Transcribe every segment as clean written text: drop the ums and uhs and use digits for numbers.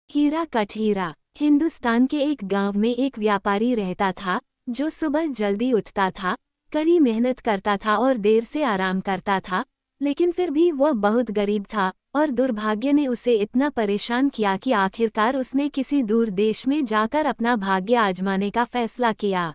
हीरा कठहीरा। हिंदुस्तान के एक गांव में एक व्यापारी रहता था जो सुबह जल्दी उठता था, कड़ी मेहनत करता था और देर से आराम करता था। लेकिन फिर भी वह बहुत गरीब था और दुर्भाग्य ने उसे इतना परेशान किया कि आखिरकार उसने किसी दूर देश में जाकर अपना भाग्य आजमाने का फैसला किया।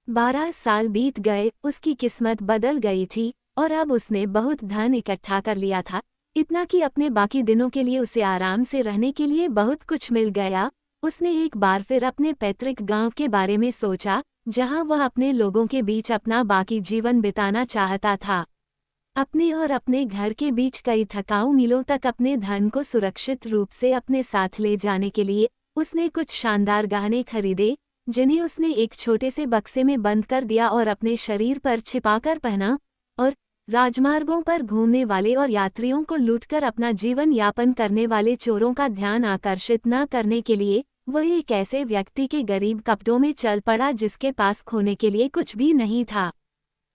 12 साल बीत गए, उसकी किस्मत बदल गई थी और अब उसने बहुत धन इकट्ठा कर लिया था, इतना कि अपने बाकी दिनों के लिए उसे आराम से रहने के लिए बहुत कुछ मिल गया। उसने एक बार फिर अपने पैतृक गांव के बारे में सोचा, जहां वह अपने लोगों के बीच अपना बाकी जीवन बिताना चाहता था। अपने और अपने घर के बीच कई थकाऊ मीलों तक अपने धन को सुरक्षित रूप से अपने साथ ले जाने के लिए उसने कुछ शानदार गहने खरीदे, जिन्हें उसने एक छोटे से बक्से में बंद कर दिया और अपने शरीर पर छिपाकर पहना। और राजमार्गों पर घूमने वाले और यात्रियों को लूटकर अपना जीवन यापन करने वाले चोरों का ध्यान आकर्षित न करने के लिए वह एक ऐसे व्यक्ति के गरीब कपड़ों में चल पड़ा जिसके पास खोने के लिए कुछ भी नहीं था।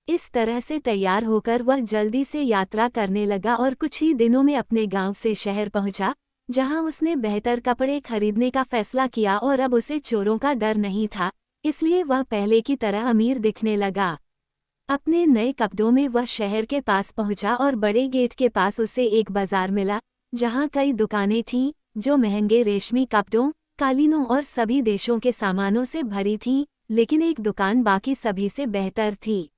इस तरह से तैयार होकर वह जल्दी से यात्रा करने लगा और कुछ ही दिनों में अपने गांव से शहर पहुंचा, जहां उसने बेहतर कपड़े खरीदने का फैसला किया और अब उसे चोरों का डर नहीं था, इसलिए वह पहले की तरह अमीर दिखने लगा। अपने नए कपड़ों में वह शहर के पास पहुंचा और बड़े गेट के पास उसे एक बाजार मिला, जहां कई दुकानें थीं जो महंगे रेशमी कपड़ों, कालीनों और सभी देशों के सामानों से भरी थीं, लेकिन एक दुकान बाकी सभी से बेहतर थी।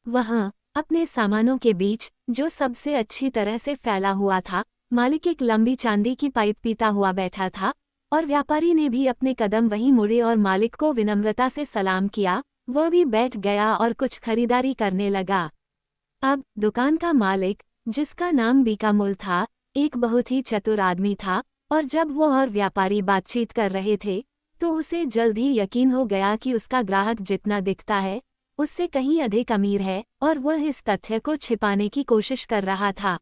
वहां अपने सामानों के बीच, जो सबसे अच्छी तरह से फैला हुआ था, मालिक एक लंबी चांदी की पाइप पीता हुआ बैठा था और व्यापारी ने भी अपने कदम वहीं मुड़े और मालिक को विनम्रता से सलाम किया। वह भी बैठ गया और कुछ खरीदारी करने लगा। अब दुकान का मालिक, जिसका नाम बीकामुल था, एक बहुत ही चतुर आदमी था और जब वो और व्यापारी बातचीत कर रहे थे तो उसे जल्द ही यकीन हो गया कि उसका ग्राहक जितना दिखता है उससे कहीं अधिक अमीर है और वह इस तथ्य को छिपाने की कोशिश कर रहा था।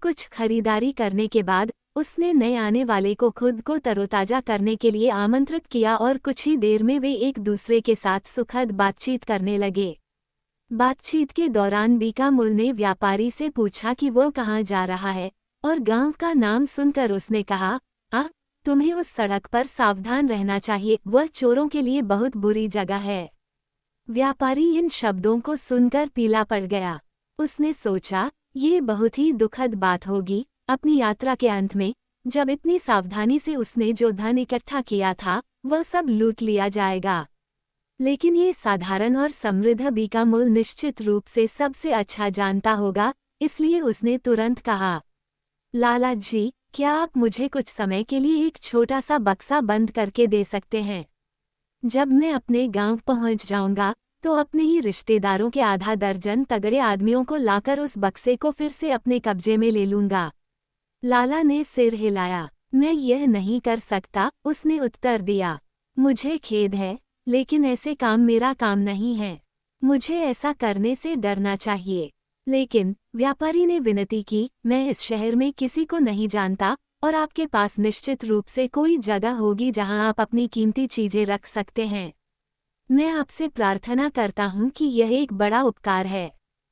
कुछ खरीदारी करने के बाद उसने नए आने वाले को खुद को तरोताजा करने के लिए आमंत्रित किया और कुछ ही देर में वे एक दूसरे के साथ सुखद बातचीत करने लगे। बातचीत के दौरान बीकामुल ने व्यापारी से पूछा कि वो कहाँ जा रहा है और गांव का नाम सुनकर उसने कहा, तुम्हें उस सड़क पर सावधान रहना चाहिए, वह चोरों के लिए बहुत बुरी जगह है। व्यापारी इन शब्दों को सुनकर पीला पड़ गया। उसने सोचा, ये बहुत ही दुखद बात होगी। अपनी यात्रा के अंत में जब इतनी सावधानी से उसने जो धन इकट्ठा किया था वह सब लूट लिया जाएगा। लेकिन ये साधारण और समृद्ध बीकामुल निश्चित रूप से सबसे अच्छा जानता होगा, इसलिए उसने तुरंत कहा, लाला जी, क्या आप मुझे कुछ समय के लिए एक छोटा सा बक्सा बंद करके दे सकते हैं? जब मैं अपने गांव पहुंच जाऊंगा तो अपने ही रिश्तेदारों के आधा दर्जन तगड़े आदमियों को लाकर उस बक्से को फिर से अपने कब्जे में ले लूंगा। लाला ने सिर हिलाया। मैं यह नहीं कर सकता, उसने उत्तर दिया। मुझे खेद है, लेकिन ऐसे काम मेरा काम नहीं है। मुझे ऐसा करने से डरना चाहिए। लेकिन व्यापारी ने विनती की, मैं इस शहर में किसी को नहीं जानता और आपके पास निश्चित रूप से कोई जगह होगी जहां आप अपनी कीमती चीजें रख सकते हैं। मैं आपसे प्रार्थना करता हूं कि यह एक बड़ा उपकार है।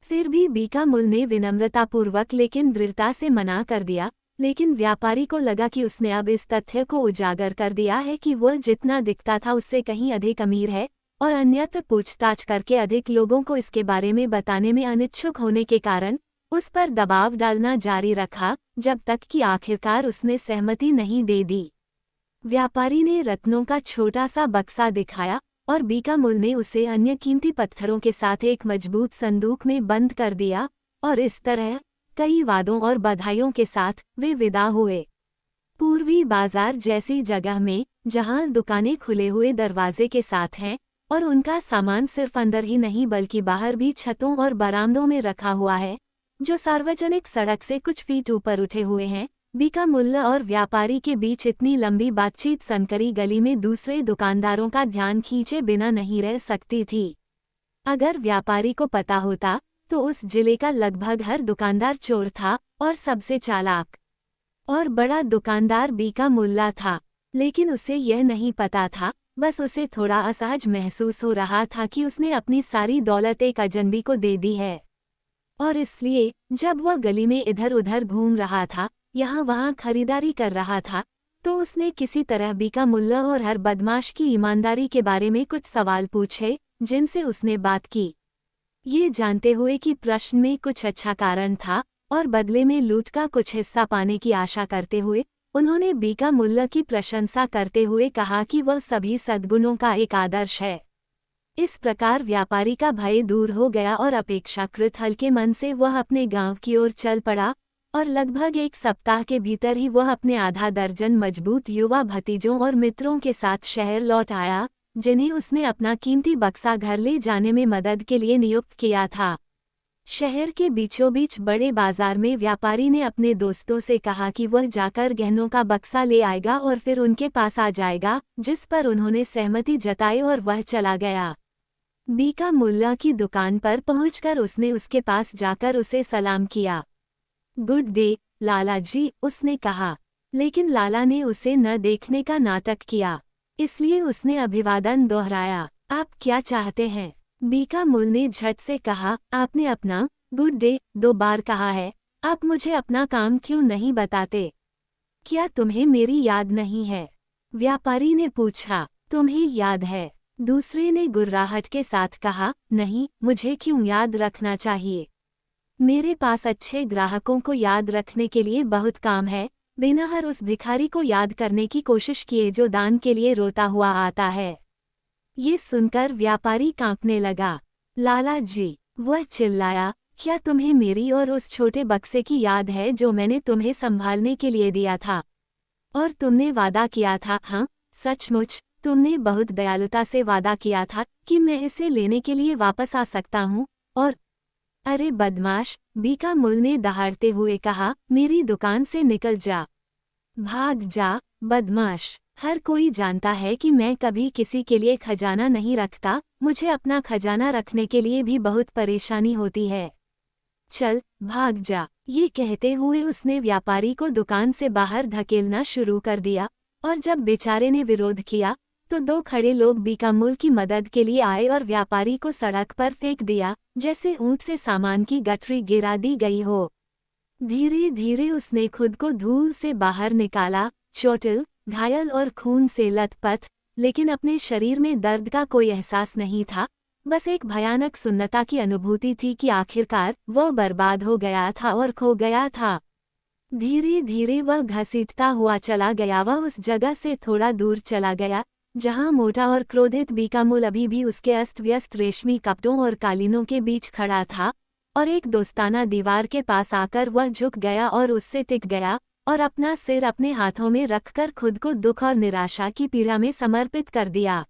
फिर भी बीकामुल ने विनम्रतापूर्वक लेकिन दृढ़ता से मना कर दिया, लेकिन व्यापारी को लगा कि उसने अब इस तथ्य को उजागर कर दिया है कि वह जितना दिखता था उससे कहीं अधिक अमीर है और अन्यत्र पूछताछ करके अधिक लोगों को इसके बारे में बताने में अनिच्छुक होने के कारण उस पर दबाव डालना जारी रखा, जब तक कि आखिरकार उसने सहमति नहीं दे दी। व्यापारी ने रत्नों का छोटा सा बक्सा दिखाया और बीकामुल ने उसे अन्य कीमती पत्थरों के साथ एक मजबूत संदूक में बंद कर दिया और इस तरह कई वादों और बधाइयों के साथ वे विदा हुए। पूर्वी बाजार जैसी जगह में, जहां दुकानें खुले हुए दरवाजे के साथ हैं और उनका सामान सिर्फ अंदर ही नहीं बल्कि बाहर भी छतों और बरामदों में रखा हुआ है, जो सार्वजनिक सड़क से कुछ फीट ऊपर उठे हुए हैं, बीकामुल और व्यापारी के बीच इतनी लंबी बातचीत सनकरी गली में दूसरे दुकानदारों का ध्यान खींचे बिना नहीं रह सकती थी। अगर व्यापारी को पता होता तो उस जिले का लगभग हर दुकानदार चोर था और सबसे चालाक और बड़ा दुकानदार बीकामुल्ला था, लेकिन उसे यह नहीं पता था। बस उसे थोड़ा असहज महसूस हो रहा था कि उसने अपनी सारी दौलत एक अजनबी को दे दी है और इसलिए जब वह गली में इधर उधर घूम रहा था, यहाँ वहाँ खरीदारी कर रहा था, तो उसने किसी तरह बीका मुल्ला और हर बदमाश की ईमानदारी के बारे में कुछ सवाल पूछे जिनसे उसने बात की, ये जानते हुए कि प्रश्न में कुछ अच्छा कारण था और बदले में लूट का कुछ हिस्सा पाने की आशा करते हुए उन्होंने बीका मुल्ला की प्रशंसा करते हुए कहा कि वह सभी सद्गुणों का एक आदर्श है। इस प्रकार व्यापारी का भय दूर हो गया और अपेक्षाकृत हल्के मन से वह अपने गांव की ओर चल पड़ा और लगभग एक सप्ताह के भीतर ही वह अपने आधा दर्जन मजबूत युवा भतीजों और मित्रों के साथ शहर लौट आया, जिन्हें उसने अपना कीमती बक्सा घर ले जाने में मदद के लिए नियुक्त किया था। शहर के बीचों बीच बड़े बाजार में व्यापारी ने अपने दोस्तों से कहा कि वह जाकर गहनों का बक्सा ले आएगा और फिर उनके पास आ जाएगा, जिस पर उन्होंने सहमति जताई और वह चला गया। बीका मुल्ला की दुकान पर पहुंचकर उसने उसके पास जाकर उसे सलाम किया। गुड डे लाला जी, उसने कहा, लेकिन लाला ने उसे न देखने का नाटक किया, इसलिए उसने अभिवादन दोहराया। आप क्या चाहते हैं? बीका मुल ने झट से कहा, आपने अपना गुड डे 2 बार कहा है, आप मुझे अपना काम क्यों नहीं बताते? क्या तुम्हें मेरी याद नहीं है? व्यापारी ने पूछा। तुम्हें याद है? दूसरे ने गुर्राहट के साथ कहा, नहीं, मुझे क्यों याद रखना चाहिए? मेरे पास अच्छे ग्राहकों को याद रखने के लिए बहुत काम है, बिना हर उस भिखारी को याद करने की कोशिश किए जो दान के लिए रोता हुआ आता है। ये सुनकर व्यापारी कांपने लगा। लाला जी, वह चिल्लाया, क्या तुम्हें मेरी और उस छोटे बक्से की याद है जो मैंने तुम्हें संभालने के लिए दिया था? और तुमने वादा किया था, हाँ सचमुच, तुमने बहुत दयालुता से वादा किया था कि मैं इसे लेने के लिए वापस आ सकता हूँ। और अरे बदमाश, बीका मुल ने दहाड़ते हुए कहा, मेरी दुकान से निकल जा, भाग जा, बदमाश। हर कोई जानता है कि मैं कभी किसी के लिए खजाना नहीं रखता, मुझे अपना खजाना रखने के लिए भी बहुत परेशानी होती है। चल, भाग जा। ये कहते हुए उसने व्यापारी को दुकान से बाहर धकेलना शुरू कर दिया, और जब बेचारे ने विरोध किया तो 2 खड़े लोग बीका मुल की मदद के लिए आए और व्यापारी को सड़क पर फेंक दिया, जैसे ऊंट से सामान की गठरी गिरा दी गई हो। धीरे धीरे उसने खुद को धूल से बाहर निकाला, चोटिल, घायल और खून से लथपथ, लेकिन अपने शरीर में दर्द का कोई एहसास नहीं था, बस एक भयानक सुन्नता की अनुभूति थी कि आखिरकार वह बर्बाद हो गया था और खो गया था। धीरे धीरे वह घसीटता हुआ चला गया। वह उस जगह से थोड़ा दूर चला गया जहां मोटा और क्रोधित बीका मुल अभी भी उसके अस्त व्यस्त रेशमी कपड़ों और कालीनों के बीच खड़ा था, और एक दोस्ताना दीवार के पास आकर वह झुक गया और उससे टिक गया और अपना सिर अपने हाथों में रखकर खुद को दुख और निराशा की पीड़ा में समर्पित कर दिया।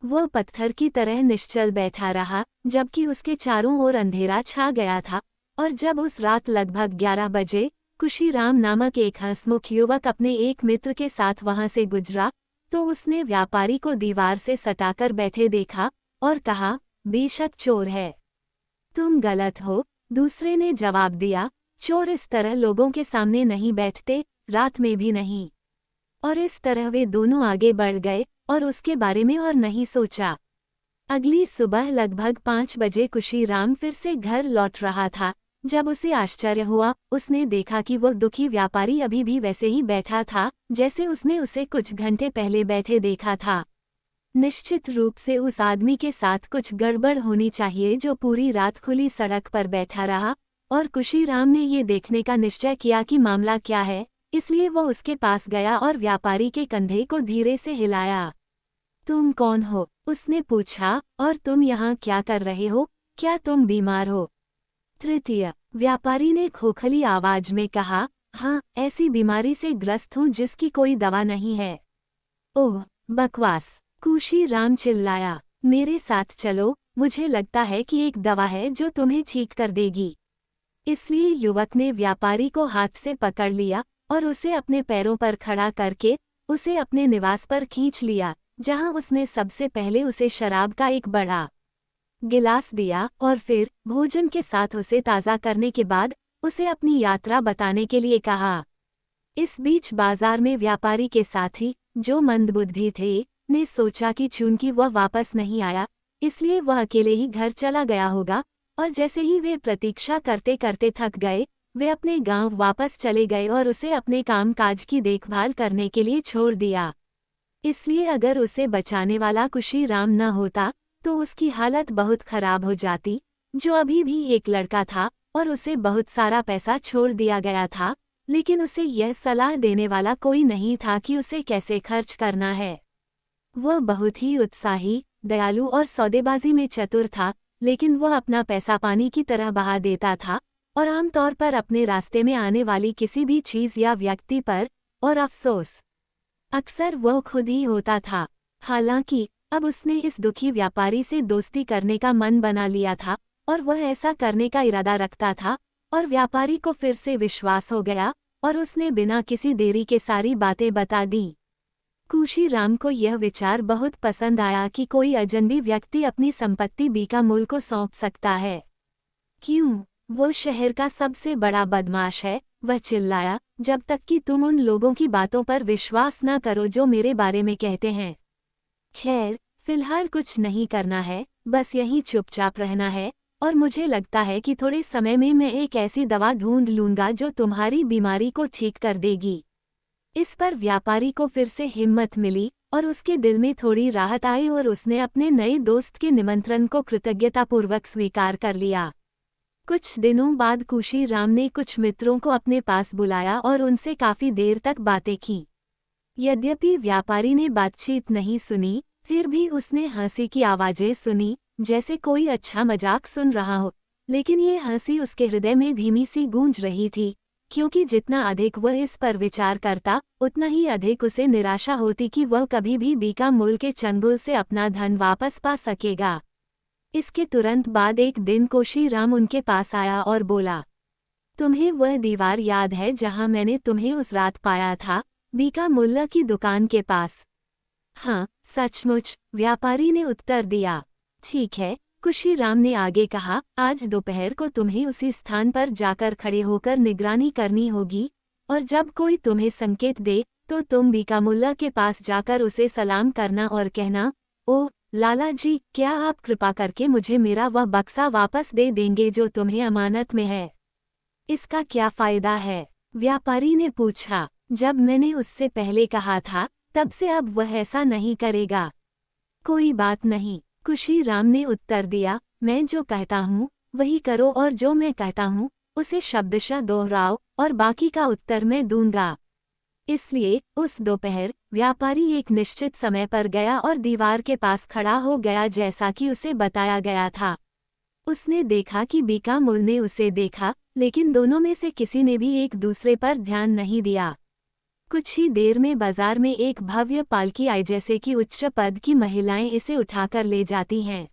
वह पत्थर की तरह निश्चल बैठा रहा, जबकि उसके चारों ओर अंधेरा छा गया था, और जब उस रात लगभग 11 बजे कुशीराम नामक एक हंसमुख युवक अपने एक मित्र के साथ वहां से गुजरा, तो उसने व्यापारी को दीवार से सटाकर बैठे देखा और कहा, बेशक चोर है। तुम गलत हो, दूसरे ने जवाब दिया, चोर इस तरह लोगों के सामने नहीं बैठते, रात में भी नहीं। और इस तरह वे दोनों आगे बढ़ गए और उसके बारे में और नहीं सोचा। अगली सुबह लगभग 5 बजे कुशीराम फिर से घर लौट रहा था। जब उसे आश्चर्य हुआ, उसने देखा कि वह दुखी व्यापारी अभी भी वैसे ही बैठा था जैसे उसने उसे कुछ घंटे पहले बैठे देखा था। निश्चित रूप से उस आदमी के साथ कुछ गड़बड़ होनी चाहिए जो पूरी रात खुली सड़क पर बैठा रहा, और कुशीराम ने ये देखने का निश्चय किया कि मामला क्या है, इसलिए वह उसके पास गया और व्यापारी के कंधे को धीरे से हिलाया। तुम कौन हो? उसने पूछा, और तुम यहाँ क्या कर रहे हो? क्या तुम बीमार हो? तृतीय, व्यापारी ने खोखली आवाज में कहा, हाँ, ऐसी बीमारी से ग्रस्त हूँ जिसकी कोई दवा नहीं है। ओह, बकवास, कुशीराम चिल्लाया, मेरे साथ चलो, मुझे लगता है कि एक दवा है जो तुम्हें ठीक कर देगी। इसलिए युवक ने व्यापारी को हाथ से पकड़ लिया और उसे अपने पैरों पर खड़ा करके उसे अपने निवास पर खींच लिया, जहां उसने सबसे पहले उसे शराब का एक बड़ा गिलास दिया और फिर भोजन के साथ उसे ताज़ा करने के बाद उसे अपनी यात्रा बताने के लिए कहा। इस बीच बाजार में व्यापारी के साथी, जो मंदबुद्धि थे, ने सोचा कि चूंकि वह वापस नहीं आया, इसलिए वह अकेले ही घर चला गया होगा, और जैसे ही वे प्रतीक्षा करते करते थक गए, वे अपने गांव वापस चले गए और उसे अपने कामकाज की देखभाल करने के लिए छोड़ दिया। इसलिए अगर उसे बचाने वाला कुशीराम न होता तो उसकी हालत बहुत खराब हो जाती, जो अभी भी एक लड़का था और उसे बहुत सारा पैसा छोड़ दिया गया था, लेकिन उसे यह सलाह देने वाला कोई नहीं था कि उसे कैसे खर्च करना है। वह बहुत ही उत्साही, दयालु और सौदेबाजी में चतुर था, लेकिन वह अपना पैसा पानी की तरह बहा देता था और आमतौर पर अपने रास्ते में आने वाली किसी भी चीज़ या व्यक्ति पर, और अफसोस अक्सर वह खुद ही होता था। हालांकि अब उसने इस दुखी व्यापारी से दोस्ती करने का मन बना लिया था और वह ऐसा करने का इरादा रखता था, और व्यापारी को फिर से विश्वास हो गया और उसने बिना किसी देरी के सारी बातें बता दी। कुशीराम को यह विचार बहुत पसंद आया कि कोई अजनबी व्यक्ति अपनी संपत्ति बीकामूल को सौंप सकता है। क्यों? वो शहर का सबसे बड़ा बदमाश है, वह चिल्लाया, जब तक कि तुम उन लोगों की बातों पर विश्वास न करो जो मेरे बारे में कहते हैं। खैर, फिलहाल कुछ नहीं करना है, बस यहीं चुपचाप रहना है, और मुझे लगता है कि थोड़े समय में मैं एक ऐसी दवा ढूंढ लूंगा जो तुम्हारी बीमारी को ठीक कर देगी। इस पर व्यापारी को फिर से हिम्मत मिली और उसके दिल में थोड़ी राहत आई और उसने अपने नए दोस्त के निमंत्रण को कृतज्ञतापूर्वक स्वीकार कर लिया। कुछ दिनों बाद कुशीराम ने कुछ मित्रों को अपने पास बुलाया और उनसे काफी देर तक बातें की। यद्यपि व्यापारी ने बातचीत नहीं सुनी, फिर भी उसने हंसी की आवाजें सुनी, जैसे कोई अच्छा मजाक सुन रहा हो, लेकिन ये हंसी उसके हृदय में धीमी सी गूंज रही थी, क्योंकि जितना अधिक वह इस पर विचार करता, उतना ही अधिक उसे निराशा होती कि वह कभी भी बीकामूल के चंगुल से अपना धन वापस पा सकेगा। इसके तुरंत बाद एक दिन कुशीराम उनके पास आया और बोला, तुम्हें वह दीवार याद है जहां मैंने तुम्हें उस रात पाया था, बीकामुल्ला की दुकान के पास? हाँ, सचमुच, व्यापारी ने उत्तर दिया। ठीक है, कुशीराम ने आगे कहा, आज दोपहर को तुम्हें उसी स्थान पर जाकर खड़े होकर निगरानी करनी होगी, और जब कोई तुम्हें संकेत दे तो तुम बीकामुल्ला के पास जाकर उसे सलाम करना और कहना, ओह लाला जी, क्या आप कृपा करके मुझे मेरा वह बक्सा वापस दे देंगे जो तुम्हें अमानत में है? इसका क्या फायदा है? व्यापारी ने पूछा। जब मैंने उससे पहले कहा था, तब से अब वह ऐसा नहीं करेगा। कोई बात नहीं, कुशीराम ने उत्तर दिया, मैं जो कहता हूँ वही करो और जो मैं कहता हूँ उसे शब्दशः दोहराओ और बाकी का उत्तर मैं दूंगा। इसलिए उस दोपहर व्यापारी एक निश्चित समय पर गया और दीवार के पास खड़ा हो गया जैसा कि उसे बताया गया था। उसने देखा कि बीकामुल ने उसे देखा, लेकिन दोनों में से किसी ने भी एक दूसरे पर ध्यान नहीं दिया। कुछ ही देर में बाजार में एक भव्य पालकी आई, जैसे कि उच्च पद की महिलाएं इसे उठाकर ले जाती हैं।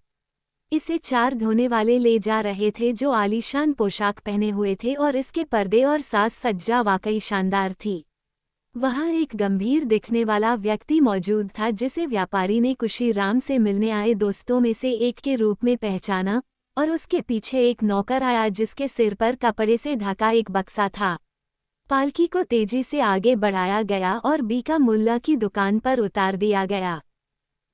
इसे 4 धोने वाले ले जा रहे थे जो आलीशान पोशाक पहने हुए थे और इसके पर्दे और साज सज्जा वाकई शानदार थी। वहां एक गंभीर दिखने वाला व्यक्ति मौजूद था जिसे व्यापारी ने कुशीराम से मिलने आए दोस्तों में से एक के रूप में पहचाना, और उसके पीछे एक नौकर आया जिसके सिर पर कपड़े से ढका एक बक्सा था। पालकी को तेजी से आगे बढ़ाया गया और बीकामुल्ला की दुकान पर उतार दिया गया।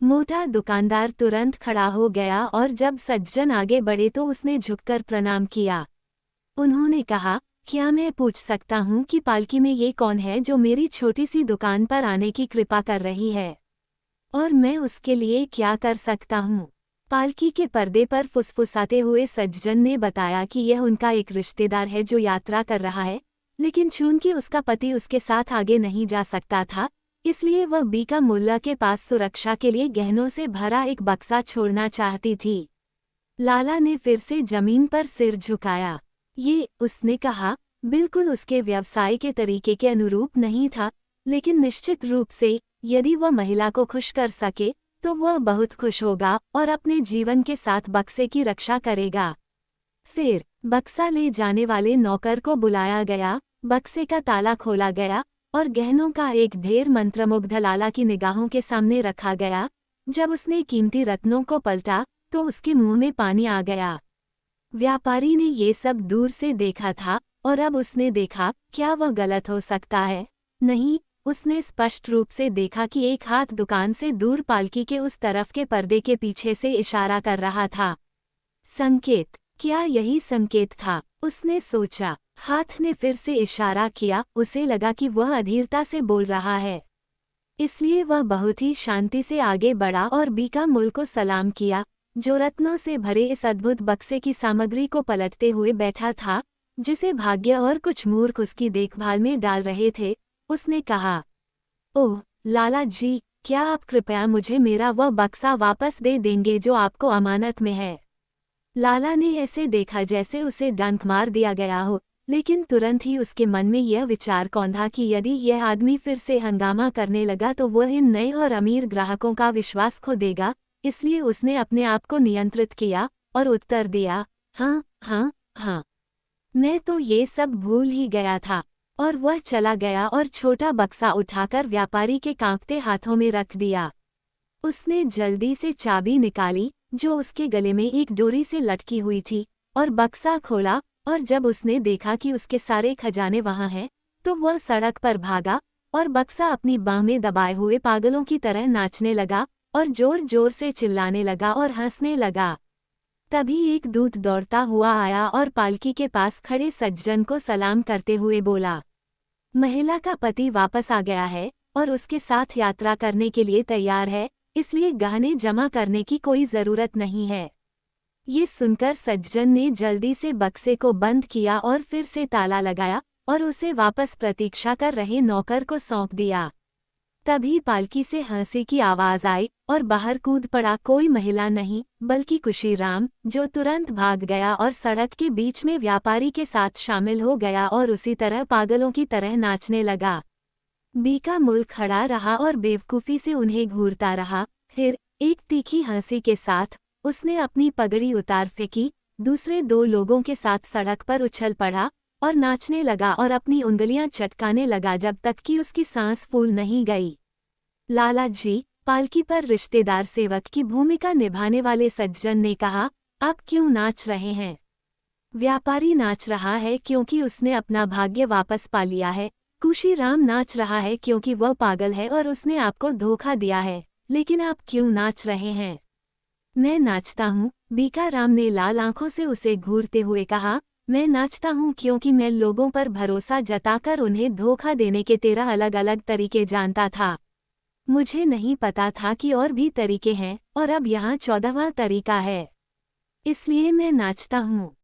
मोटा दुकानदार तुरंत खड़ा हो गया और जब सज्जन आगे बढ़े तो उसने झुककर प्रणाम किया। उन्होंने कहा, क्या मैं पूछ सकता हूँ कि पालकी में ये कौन है जो मेरी छोटी सी दुकान पर आने की कृपा कर रही है, और मैं उसके लिए क्या कर सकता हूँ? पालकी के पर्दे पर फुसफुसाते हुए सज्जन ने बताया कि यह उनका एक रिश्तेदार है जो यात्रा कर रहा है, लेकिन चूंकि उसका पति उसके साथ आगे नहीं जा सकता था, इसलिए वह बीकामुल्ला के पास सुरक्षा के लिए गहनों से भरा एक बक्सा छोड़ना चाहती थी। लाला ने फिर से जमीन पर सिर झुकाया। ये, उसने कहा, बिल्कुल उसके व्यवसाय के तरीके के अनुरूप नहीं था, लेकिन निश्चित रूप से यदि वह महिला को खुश कर सके तो वह बहुत खुश होगा और अपने जीवन के साथ बक्से की रक्षा करेगा। फिर बक्सा ले जाने वाले नौकर को बुलाया गया, बक्से का ताला खोला गया और गहनों का एक ढेर मंत्रमुग्ध लाला की निगाहों के सामने रखा गया। जब उसने कीमती रत्नों को पलटा तो उसके मुंह में पानी आ गया। व्यापारी ने ये सब दूर से देखा था और अब उसने देखा, क्या वह गलत हो सकता है? नहीं, उसने स्पष्ट रूप से देखा कि एक हाथ दुकान से दूर पालकी के उस तरफ के पर्दे के पीछे से इशारा कर रहा था। संकेत, क्या यही संकेत था? उसने सोचा। हाथ ने फिर से इशारा किया, उसे लगा कि वह अधीरता से बोल रहा है। इसलिए वह बहुत ही शांति से आगे बढ़ा और बीका मुल को सलाम किया, जो रत्नों से भरे इस अद्भुत बक्से की सामग्री को पलटते हुए बैठा था, जिसे भाग्य और कुछ मूर्ख उसकी देखभाल में डाल रहे थे। उसने कहा, ओह लाला जी, क्या आप कृपया मुझे मेरा वह बक्सा वापस दे देंगे जो आपको अमानत में है। लाला ने ऐसे देखा जैसे उसे डंक मार दिया गया हो, लेकिन तुरंत ही उसके मन में यह विचार कौंधा कि यदि यह आदमी फिर से हंगामा करने लगा तो वह इन नए और अमीर ग्राहकों का विश्वास खो देगा। इसलिए उसने अपने आप को नियंत्रित किया और उत्तर दिया, हाँ हाँ हाँ, मैं तो ये सब भूल ही गया था। और वह चला गया और छोटा बक्सा उठाकर व्यापारी के कांपते हाथों में रख दिया। उसने जल्दी से चाबी निकाली जो उसके गले में एक डोरी से लटकी हुई थी, और बक्सा खोला, और जब उसने देखा कि उसके सारे खजाने वहां हैं, तो वह सड़क पर भागा और बक्सा अपनी बाह में दबाए हुए पागलों की तरह नाचने लगा और जोर जोर से चिल्लाने लगा और हंसने लगा। तभी एक दूत दौड़ता हुआ आया और पालकी के पास खड़े सज्जन को सलाम करते हुए बोला, महिला का पति वापस आ गया है और उसके साथ यात्रा करने के लिए तैयार है, इसलिए गहने जमा करने की कोई जरूरत नहीं है। ये सुनकर सज्जन ने जल्दी से बक्से को बंद किया और फिर से ताला लगाया और उसे वापस प्रतीक्षा कर रहे नौकर को सौंप दिया। तभी पालकी से हंसी की आवाज आई और बाहर कूद पड़ा कोई महिला नहीं बल्कि कुशीराम, जो तुरंत भाग गया और सड़क के बीच में व्यापारी के साथ शामिल हो गया और उसी तरह पागलों की तरह नाचने लगा। बीका मुल खड़ा रहा और बेवकूफ़ी से उन्हें घूरता रहा। फिर एक तीखी हंसी के साथ उसने अपनी पगड़ी उतार फेंकी, दूसरे दो लोगों के साथ सड़क पर उछल पड़ा और नाचने लगा और अपनी उंगलियां चटकाने लगा जब तक कि उसकी सांस फूल नहीं गई। लाला जी, पालकी पर रिश्तेदार सेवक की भूमिका निभाने वाले सज्जन ने कहा, आप क्यों नाच रहे हैं? व्यापारी नाच रहा है क्योंकि उसने अपना भाग्य वापस पा लिया है। कुशीराम नाच रहा है क्योंकि वह पागल है और उसने आपको धोखा दिया है। लेकिन आप क्यों नाच रहे हैं? मैं नाचता हूँ, बीकाराम ने लाल आंखों से उसे घूरते हुए कहा। मैं नाचता हूँ क्योंकि मैं लोगों पर भरोसा जताकर उन्हें धोखा देने के 13 अलग अलग तरीके जानता था। मुझे नहीं पता था कि और भी तरीके हैं, और अब यहाँ 14वां तरीका है। इसलिए मैं नाचता हूँ।